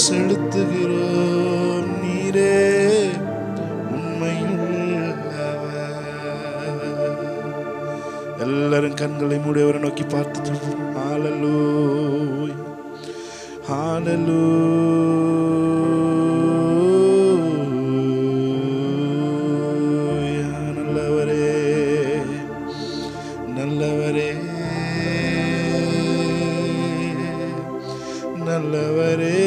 செலுத்துகிறோம். நீரே உண்மையுள்ளவர். எல்லாரும் கண்களை மூடியவரை நோக்கி பார்த்து சொல்றோம். ஹல்லேலூயா, ஹல்லேலூயா. நல்லவரே, நல்லவரே, நல்லவரே,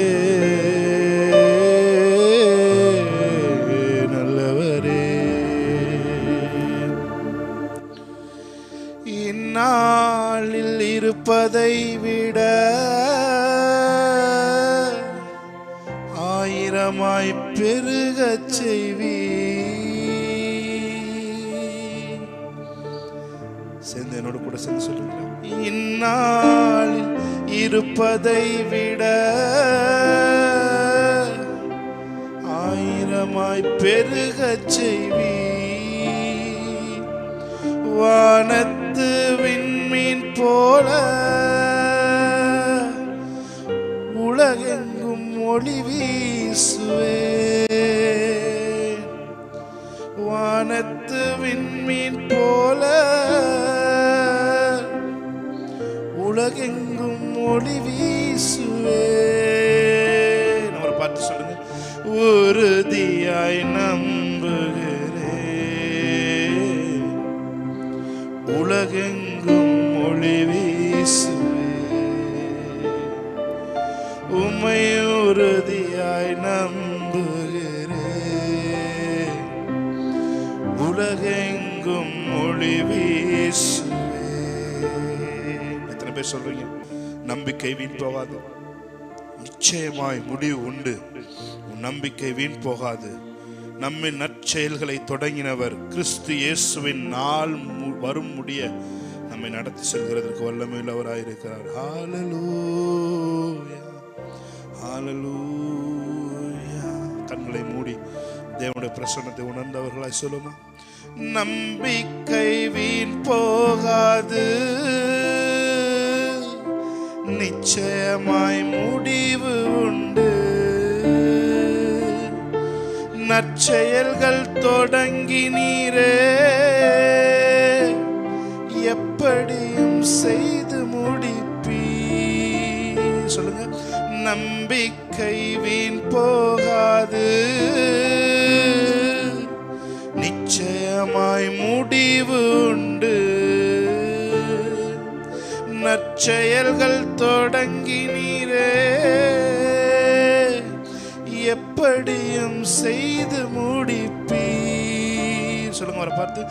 நல்லவரே. இந்நாளில் இருப்பதை விட ஆயிரமாய் பெருகச் செய்வீர். சேர்ந்து என்னோட கூட சேர்ந்து சொல்லுங்க. இந்நாளில் இருப்பதை விட ஆயிரமாய் பெருகச் செய்வீர். வானத்து விண்மீன் போல உலகெங்கும் ஒளி வீசுவேன். வானத்து விண்மீன் போல உலகெங்கும் ஒளி வீசுவேன். அவரை பார்த்து சொல்லுங்க. உறுதியாய் நம்புகிறேன், உலகெங்கும் ஒளி வீசுவேன். உம்மை உறுதியாய் நம்புகிறேன், உலகெங்கும் ஒளி வீசுவேன். எத்தனை பேர் சொல்றீங்க? நம்பிக்கை வீண் போகாது, நிச்சயமாய் முடிவு உண்டு. உன் நம்பிக்கை வீண் போகாது. நம்மின் நற்செயல்களை தொடங்கினவர் கிறிஸ்து இயேசுவின் நாள் வரும் முடிய நம்மை நடத்தி செல்கிறதற்கு வல்லமையுள்ளவராயிருக்கிறார். ஹல்லேலூயா, ஹல்லேலூயா. கண்களை மூடி தேவனுடைய பிரசன்னத்தை உணர்ந்தவர்களாய் சொல்லுமா. நம்பிக்கை வீண் போகாது, நிச்சயமாய் முடிவு உண்டு. நற்செயல்கள் தொடங்கினீரே, எப்படியும் செய்து முடிப்பீர். சொல்லுங்க. நம்பிக்கை வீண் போகாது, நிச்சயமாய் முடிவு உண்டு. நற்செயல்கள் தொடங்கினீரே, எப்படியும் செய்து முடிப்பீர். சொல்லுங்க அவரை பார்த்து.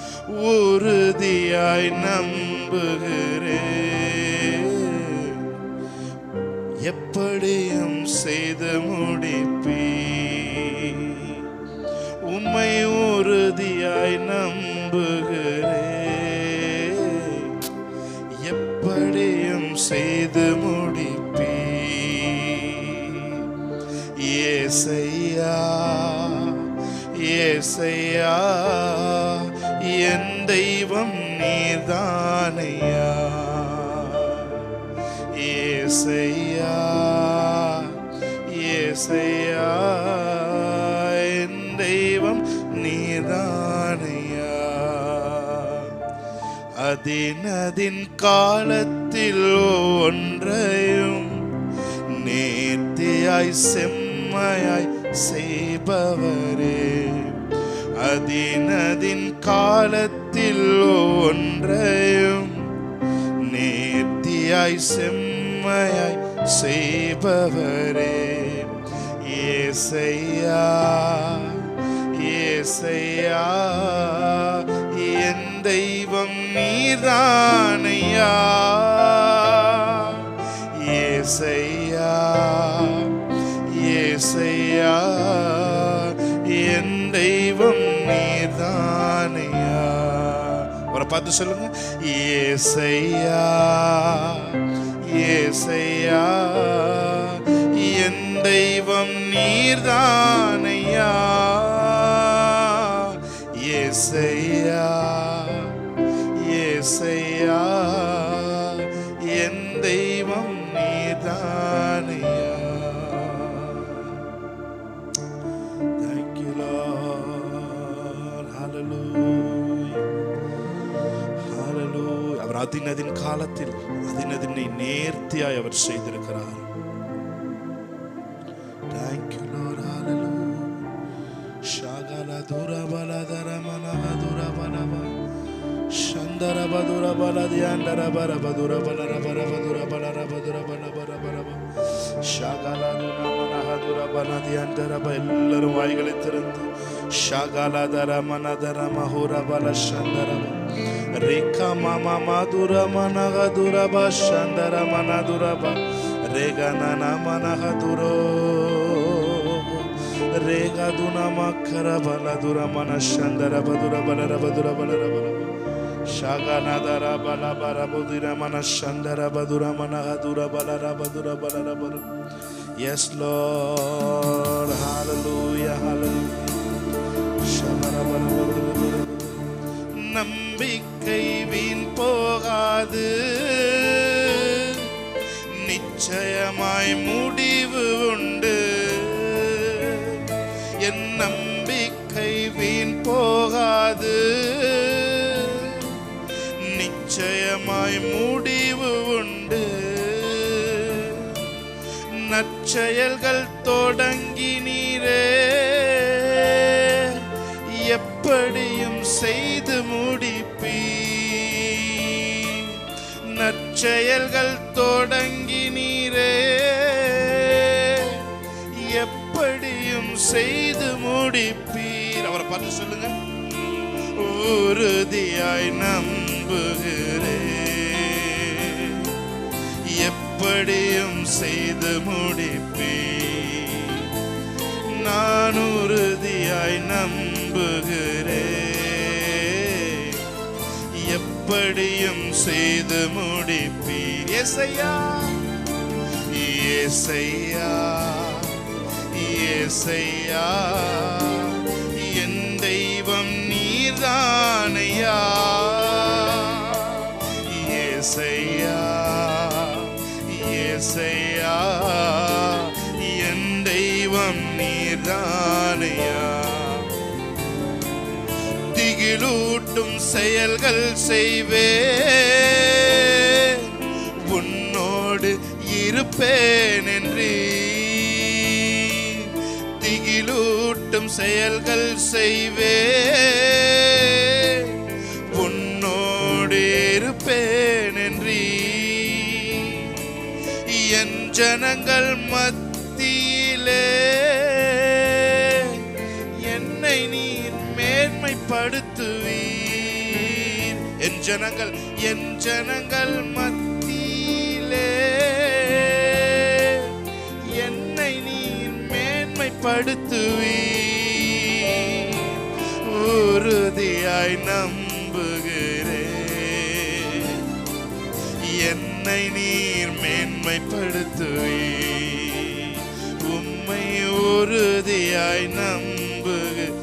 உறுதியாய் நம்புகிறேன், எப்படியும் செய்து முடிப்பீர். உம்மை உறுதியாய் நம்புகிறேன், எப்படியும் செய்து முடிப்பீர். ஏசையா, ஏசையா, என் தெய்வம் நீர்தானையா. ஏசையா, ஏசையா, என் தெய்வம் நீர்தானையா. அதின் காலத்தில் ஒன்றையும் நேர்த்தியாய் செம்மையாய் செய்பவரே. அதின் காலத்தில் ஒன்றையும் நேர்த்தியாய் செம்மையாய் செய்பவரே. ஏசையா, ஏசையா, என் தெய்வம் நீர்தானையா. ஏசையா, ஏசையா, என் தெய்வம் நீர்தானையா. அவரை பார்த்து சொல்லுங்க. ஏசையா, ஏசையா, என் தெய்வம் நீர்தானையா. ஏசையா, ஏசையா, என் தெய்வம் நீர்தானையா. அதினதின் காலத்தில் அதினதினை நேர்த்தியாய் அவர் செய்திருக்கிறார். Thank you Lord. Hallelujah. Shagala dura bala dara mana dura bala ba Shandara badura bala diandara bara badura bala bara badura bala badura bala bara bara ba Shagala dura mana dura bala diandara ba ellarum vaayigale thirundu Shagala dara mana dara mahura bala shandara ba Rekha mama madura mana dura ba shandara mana dura ba Rega nana mana duro Rega duna makara bala dura mana shandara badura bala badura bala bala Shagana dara bala bara badura mana shandara badura mana dura bala badura bala bala. Yes Lord, hallelujah, hallelujah. Shagana bala badura. நம்பிக்கை வீண் போகாது, நிச்சயமாய் முடிவு உண்டு. என் நம்பிக்கை வீண் போகாது, நிச்சயமாய் முடிவு உண்டு. நற்செயல்கள் தொடங்கினீரே, எப்படியும் செய்து முடிப்பீர். நற்செயல்கள் தொடங்கினீரே, எப்படியும் செய்து முடிப்பீர். அவரை பார்த்து சொல்லுங்க. உறுதியாய் நம்புகிறேன், எப்படியும் செய்து முடிப்பீர். நான் உறுதியாய் நம்புகிறேன், எப்படியும் செய்து முடிப்பீர். ஏசையா ஏசையா ஏசையா, என் தெய்வம் நீர்தானையா. ஏசையா ஏசையா, என் தெய்வம் நீர்தானையா. திகிலூட்டும் செயல்கள் செய்வேன், உன்னோடு இருப்பேன் என்று. திகிலூட்டும் செயல்கள் செய்வேன், உன்னோடு இருப்பேன் என்று. என் ஜனங்கள் மத்தியிலே என்னை நீர் மேன்மைப்படுத்துவீர். என் ஜனங்கள் மத்தியிலே என்னை நீர் மேன்மைப்படுத்துவீர். உறுதியாய் நம்புகிறேன், என்னை நீர் மேன்மைப்படுத்துவீர். உம்மை உறுதியாய் நம்புகிறேன்,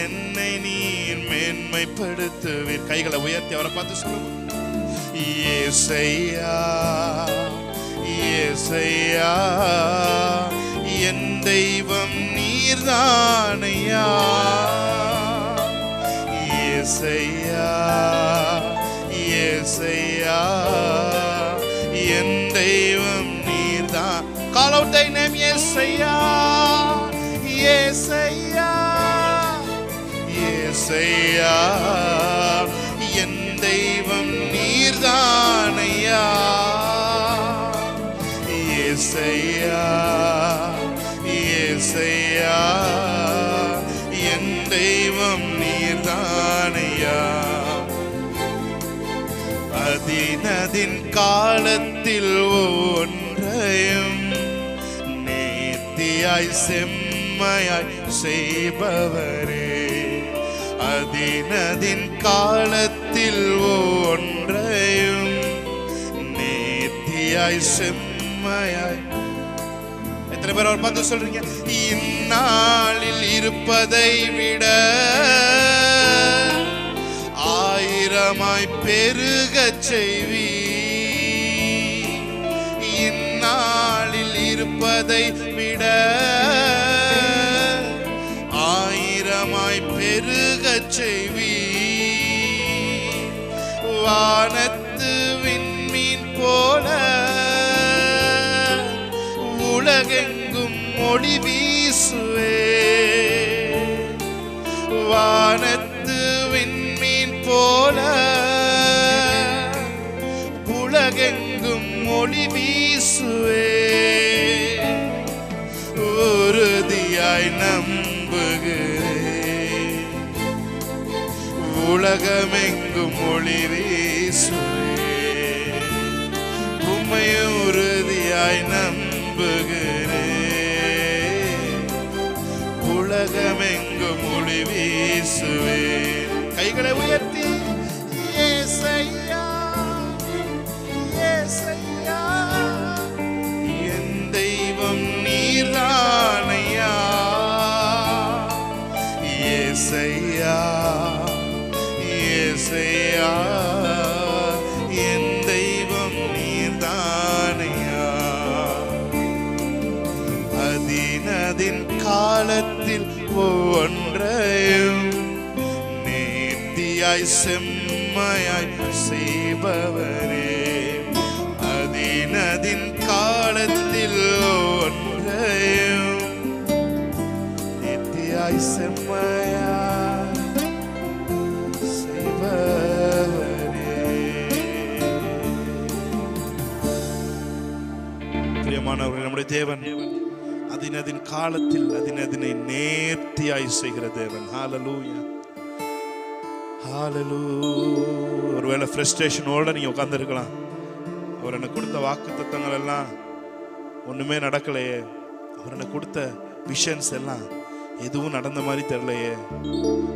என்னை நீர் மேன்மைப்படுத்துவீர். கைகளை உயர்த்தி அவரை பார்த்து சொல்லுங்க. ஏசையா ஏசையா, என் தெய்வம் நீர்தானையா. ஏசையா ஏசையா, என் தெய்வம் நீர்தான். Call out thy name. ஏசையா ஏசையா ஏசையா, என் தெய்வம் நீர்தானையா. ஏசையா ஏசையா, என் தெய்வம் நீர்தானையா. அதினதின் காலத்தில் ஒன்றையும் நேர்த்தியாய் செம்மையாய் செய்பவரே. அதினதின் காலத்தில் ஒன்றையும் நேர்த்தியாய் செம்மையாய். எத்தனை பேர் அவர் பார்த்து சொல்றீங்க? இந்நாளில் இருப்பதை விட ஆயிரமாய் பெருகச் செய்வீர். இந்நாளில் இருப்பதை விட ஆயிரமாய் பெருகச் செய்வீர். வானத்து விண்மீன் போல உலகெங்கும் ஒளி வீசுவே. வானத்து விண்மீன் போல உலகெங்கும் ஒளி வீசுவே. உறுதியாய் நம்புகிறேன், உலகமெங்கும் ஒளி வீசுவே. உம்மை உறுதியாய் நம்புகிறேன், உலகமெங்கும் ஒளி வீசுவே. கைகளை உயர்த்தி ஏசையா ஏசையா என் தெய்வம் நீர்தானையா. ஏசையா ஏசையா என் தெய்வம் நீர்தானையா. அதினதின் காலத்தில் ஒவ்வொன்றையும் நேர்த்தியாய் செம்மையாய் செய்பவரே. அதினதின் காலத்தில் ஒன்றையும் நேர்த்தியாய் செம்மையாய் செய்பவரே. பிரியமானவர்களே, நம்முடைய தேவன் அதினதின் காலத்தில் அதினதினை நேர்த்தியாய் செய்கிற தேவன். ஹல்லேலூயா ஹல்லேலூயா. ஒருவேளை ஃப்ரஸ்ட்ரேஷனோட நீங்க உட்கார்ந்திருக்கலாம். அவர் எனக்கு கொடுத்த வாக்குத்தத்தங்கள் எல்லாம் ஒண்ணுமே நடக்கலையே, அவர் எனக்கு கொடுத்த விஷன்ஸ் எல்லாம் எதுவும் நடந்த மாதிரி தெரியலையே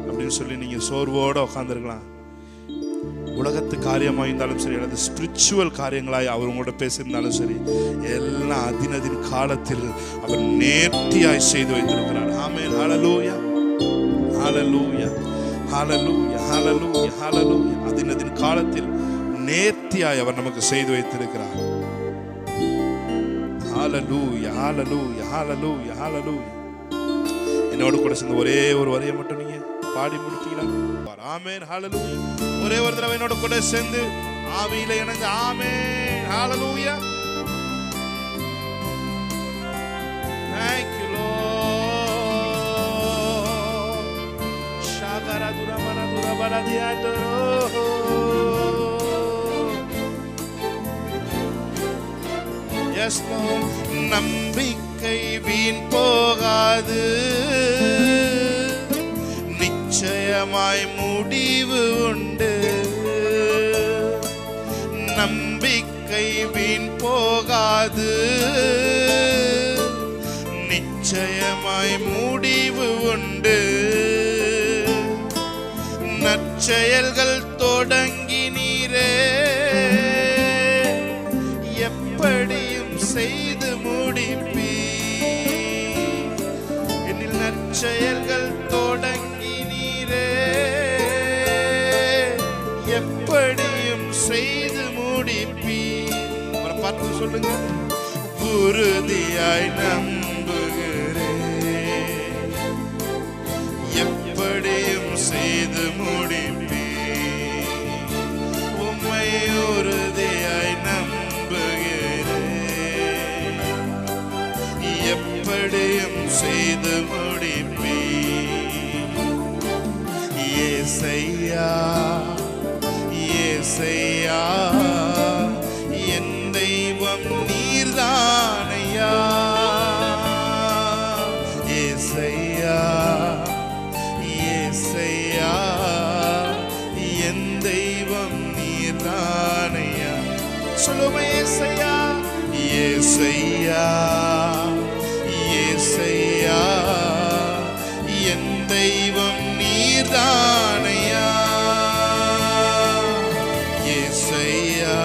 அப்படின்னு சொல்லி நீங்க சோர்வோட உட்கார்ந்திருக்கலாம். உலகத்து காரியமாக இருந்தாலும் சரி, அல்லது ஸ்பிரிச்சுவல் காரியங்களாய் அவர் உங்களோட பேசியிருந்தாலும் சரி, எல்லாம் அதினதின் காலத்தில் அவர் நேர்த்தியாய் செய்து வைத்திருக்கிறார். ஆமென். ஹல்லேலூயா ஹல்லேலூயா ஹல்லேலூயா ஹல்லேலூயா ஹல்லேலூயா. அதினதின் காலத்தில் நேர்த்தியாய் அவர் நமக்கு செய்து வைத்திருக்கிறார். ஹல்லேலூயா ஹல்லேலூயா ஹல்லேலூயா ஹல்லேலூயா. என்னோட கூட சேர்ந்து ஒரே ஒரு வரியை மட்டும் நீங்க பாடி முடித்தீங்களா? ஆமென் ஹல்லேலூயா. ஒரே ஒரு தடவை என்னோட கூட சேர்ந்து ஆவியில இணைந்து ஆமென் ஹல்லேலூயா. Thank you Lord. Shagara dura bara diatoro. Yes Lord. நம்பிக்கை வீண் போகாது, நிச்சயமாய் முடிவு உண்டு. நம்பிக்கை வீண் போகாது, நிச்சயமாய் முடிவு உண்டு. நற்செயல்கள் தொடங்கினீரே, எப்படியும் செய்து முடிப்பீ. என்னில் நற்செயல்கள் தொடங்கினீரே, எப்படியும் செய்து முடிப்பீ. பார்த்து சொல்லுங்க. உறுதியாய் நம்புகிறேன், எப்படியும் செய்து முடிப்பீ. உம்மை உறுதியாய் நம்புகிறேன், எப்படியும் செய்து முடிப்பீ. ஏசையா ஏசையா என் தெய்வம் நீர்தானையா. ஏசையா ஏசையா என் தெய்வம் நீர்தானையா. சொல்லுமே ஏசையா ஏசையா ஏசையா என் தெய்வம் நீர்தானையா. ஏசையா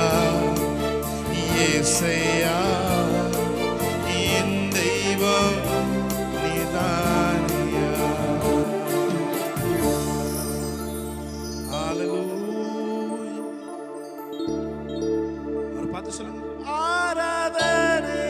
ஏசையா என் தெய்வம் நீர்தானையா. ஹல்லேலூயா. ஒரு பார்த்து சொல்லுங்க. ஆராதனை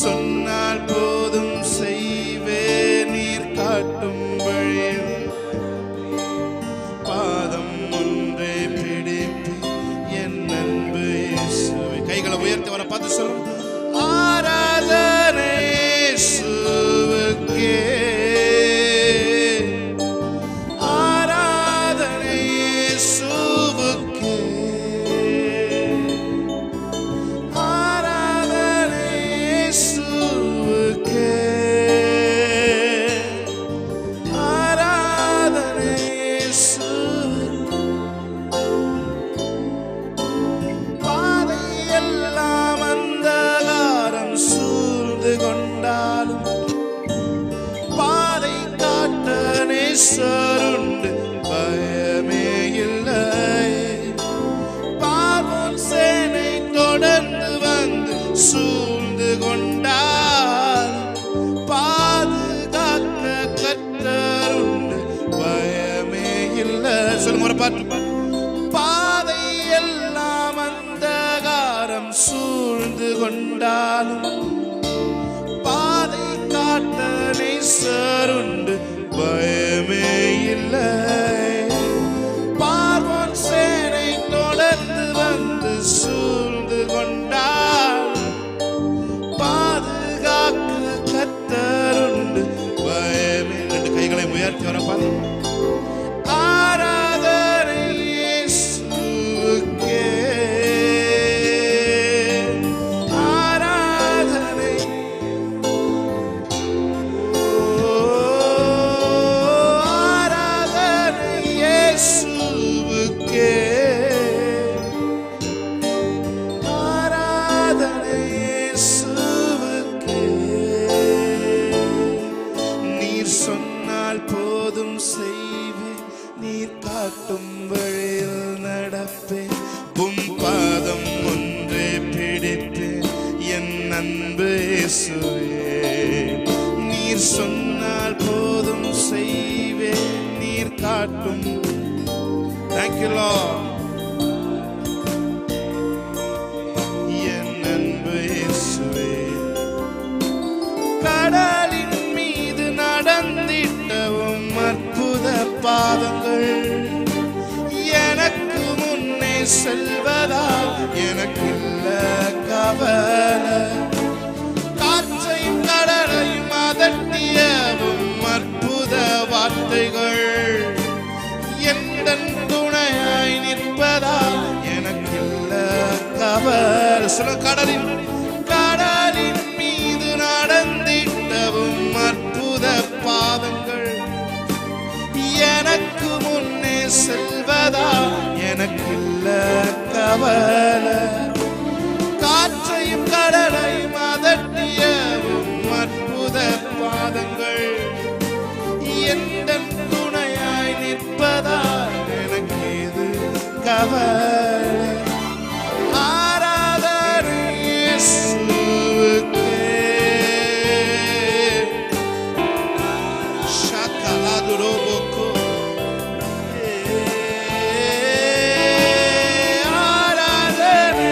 சொன்னால் போதும் செய்வே நீர் காட்டும் வழியில் பாதம் ஒன்றே பிடிப்பி என் அன்பு இயேசுவே. கைகளை உயர்த்தி வர பார்த்து சொல்லும் ஆராதனை இயேசுவுக்கே, ஆராதனை இயேசுவுக்கே, ஆராதனை இயேசுவுக்கே, ஆராதனை இயேசுவுக்கே. பாதையெல்லாம் அந்தகாரம் சூழ்ந்து கொண்டாலும் பாதை காட்ட நேசருண்டு பயமே இல்லை. பார்வோன் சேனை தொடர்ந்து வந்து சூழ்ந்து கொண்டால் பாதுகாக்க கர்த்தருண்டு பயமே இல்லை. சொல்லுங்க ஒரு பாட்டு. பாதை எல்லாம் அந்தகாரம் சூழ்ந்து கொண்டாலும் பாதை காட்ட நேசருண்டு பயமே இல்லை. பார்வோன் சேனை தொடர்ந்து வந்து சூழ்ந்து கொண்டால் பாதுகாக்க கர்த்தருண்டு பயமே. ரெண்டு கைகளை உயர்த்தி வர பாரு. ஆராதனை இயேசுவுக்கே, ஆராதனை ஆராதனை இயேசுவுக்கே, ஆராதனை இயேசுவுக்கே. நீர் சொன்னால் போதும் செய்வேன் நீர் காட்டும் வழியில் நடப்பேன் உம் பாதம் ஒன்றே பிடிப்பேன் என் அன்பு இயேசுவே. நீர் சொன்னால் போதும் செய்வேன் நீர் காட்டும். Thank you Lord. என் அன்பு இயேசுவே. கடலின் மீது நடந்திட்டவும் அற்புத பாதங்கள் எனக்கு முன்னே செல்வதா எனக்கு இல்ல கவலை. காற்றையும் கடலையும் அதட்டியவும் அற்புத வார்த்தைகள் எந்தன் துணையாய் நிற்பதா எனக்கு இல்ல கவலை. சொல்ல கடலின் மீது நடந்திட்டவும் அற்புத பாதங்கள் எனக்கு முன்னே செல்வதா எனக்கு இல்ல கவலை. காற்றையும் கடலையும் அதட்டியவும் அற்புத பாதங்கள் எந்தன் துணையாய் நிற்பதா எனக்கு இது கவலை. ஆராதனை இயேசுவுக்கே, ஷகலாதுரோபோக்கோ, ஆராதனை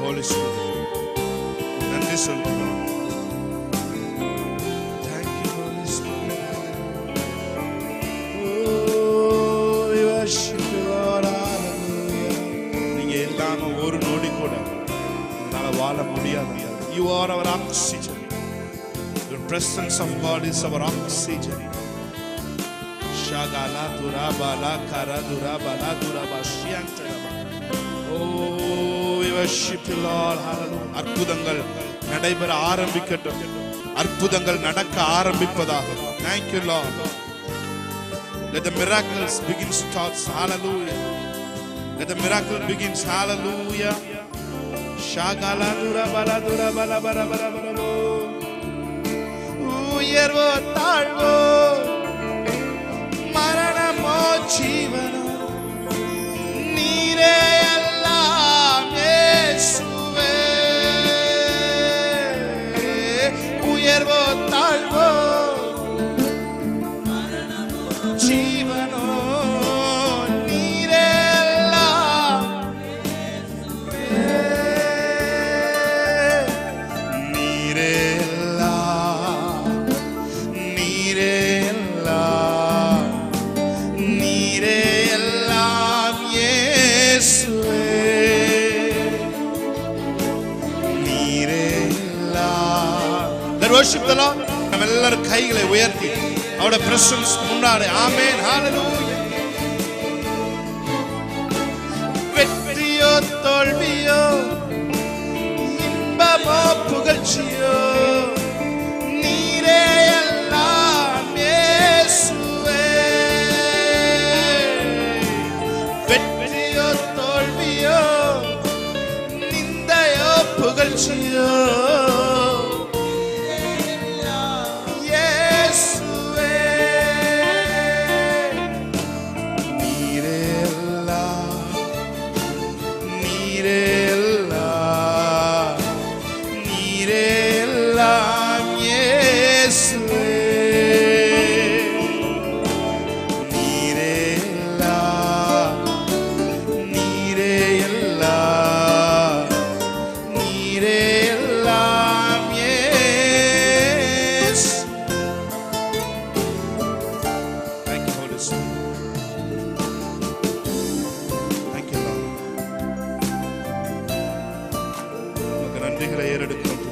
Holy Spirit. நன்றி சொல்கிறோம். Thank you, Holy Spirit. Oh, we worship you, Lord. Hallelujah. நீங்க இல்லாம ஒரு நொடி கூட என்னால வாழ முடியாது. You are our oxygen. Your presence of God is our oxygen. Shagala durabala kara durabala durabashiantaba. Oh, we worship you, Lord. Hallelujah. அற்புதங்கள் நடைபெற ஆரம்பிக்கட்டும். அற்புதங்கள் நடக்க ஆரம்பிப்பதாக. Thank you, Lord. Let the miracles begin starts. Hallelujah. Let the miracle begins. Hallelujah. Shagala durabala durabala bara bara bara. உயர்வோ தாழ்வோ மரணமோ ஜீவனோ நீரே எல்லாம் இயேசுவே. உயர்வோ தாழ்வோ மரணமோ ஜீவனோ நீரே எல்லாம் இயேசுவே. நீரே worship the Lord. நம்ம எல்லாரும் கைகளை உயர்த்தி அவருடைய பிரசன்ஸ் முன்னாடி ஆமென் ஹalleluya. வெற்றியோ தோல்வியோ இன்பமோ புகழ்ச்சியோ நீரே எல்லாம் இயேசுவே. வெற்றியோ தோல்வியோ நிந்தையோ புகழ்ச்சியோ நன்றிகளை ஏறெடுக்கிறோம்.